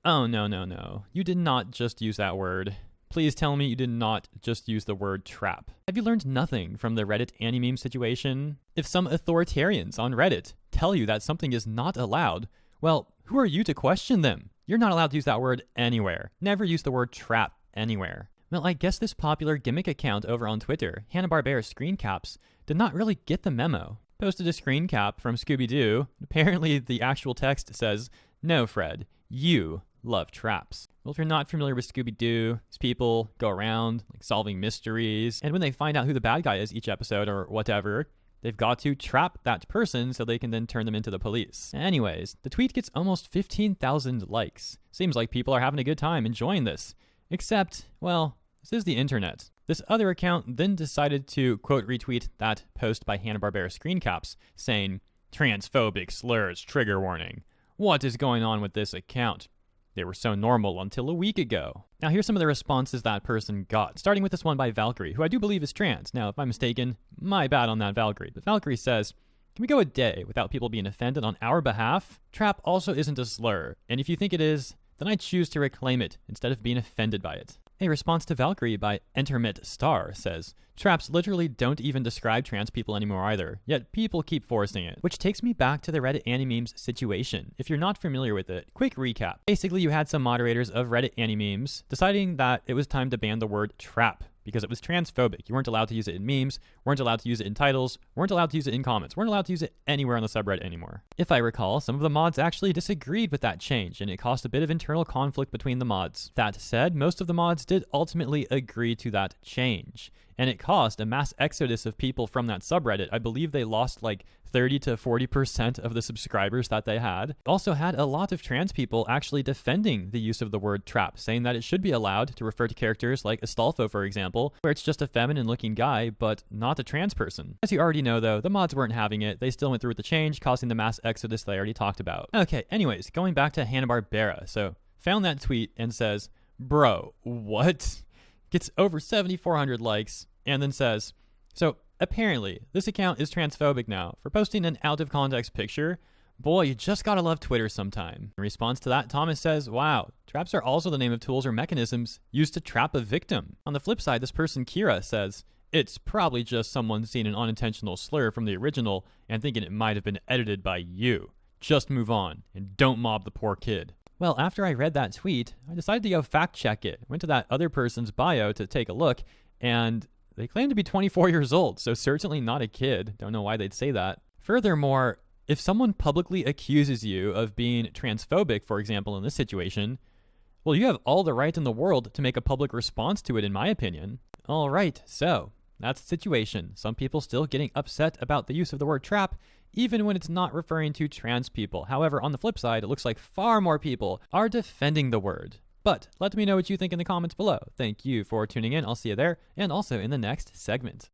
Oh, no, no, no. You did not just use that word. Please tell me you did not just use the word trap. Have you learned nothing from the Reddit anti-meme situation? If some authoritarians on Reddit tell you that something is not allowed, well, who are you to question them? You're not allowed to use that word anywhere. Never use the word trap anywhere. Well, I guess this popular gimmick account over on Twitter, HannaBarberaCap, did not really get the memo. Posted a screen cap from Scooby-Doo. Apparently the actual text says, "No, Fred, you love traps." Well, if you're not familiar with Scooby-Doo, these people go around solving mysteries, and when they find out who the bad guy is each episode or whatever, they've got to trap that person so they can then turn them into the police. Anyways, the tweet gets almost 15,000 likes. Seems like people are having a good time enjoying this. Except, well, this is the internet. This other account then decided to quote retweet that post by Hanna-Barbera screencaps saying, "Transphobic slurs trigger warning. What is going on with this account? They were so normal until a week ago." Now here's some of the responses that person got, starting with this one by Valkyrie, who I do believe is trans. Now, if I'm mistaken, my bad on that, Valkyrie. But Valkyrie says, "Can we go a day without people being offended on our behalf? Trap also isn't a slur, and if you think it is, then I choose to reclaim it instead of being offended by it." A response to Valkyrie by Entermit Star says, "Traps literally don't even describe trans people anymore either, yet people keep forcing it." Which takes me back to the Reddit anti-memes situation. If you're not familiar with it, quick recap. Basically, you had some moderators of Reddit anti-memes deciding that it was time to ban the word trap because it was transphobic. You weren't allowed to use it in memes, weren't allowed to use it in titles, weren't allowed to use it in comments, weren't allowed to use it anywhere on the subreddit anymore. If I recall, some of the mods actually disagreed with that change, and it caused a bit of internal conflict between the mods. That said, most of the mods did ultimately agree to that change, and it caused a mass exodus of people from that subreddit. I believe they lost like 30 to 40% of the subscribers that they had. Also had a lot of trans people actually defending the use of the word trap, saying that it should be allowed to refer to characters like Astolfo, for example, where it's just a feminine looking guy, but not a trans person. As you already know though, the mods weren't having it. They still went through with the change, causing the mass exodus that I already talked about. Okay, anyways, going back to Hanna-Barbera. So, found that tweet and says, "Bro, what?" Gets over 7,400 likes, and then says, "So, apparently, this account is transphobic now for posting an out-of-context picture. Boy, you just gotta love Twitter sometime." In response to that, Thomas says, "Wow, traps are also the name of tools or mechanisms used to trap a victim." On the flip side, this person, Kira, says, "It's probably just someone seeing an unintentional slur from the original and thinking it might have been edited by you. Just move on, and don't mob the poor kid." Well, after I read that tweet, I decided to go fact check it. Went to that other person's bio to take a look, and they claim to be 24 years old, so certainly not a kid. Don't know why they'd say that. Furthermore, if someone publicly accuses you of being transphobic, for example, in this situation, well, you have all the right in the world to make a public response to it, in my opinion. All right, so that's the situation. Some people still getting upset about the use of the word trap, even when it's not referring to trans people. However, on the flip side, it looks like far more people are defending the word. But let me know what you think in the comments below. Thank you for tuning in. I'll see you there, and also in the next segment.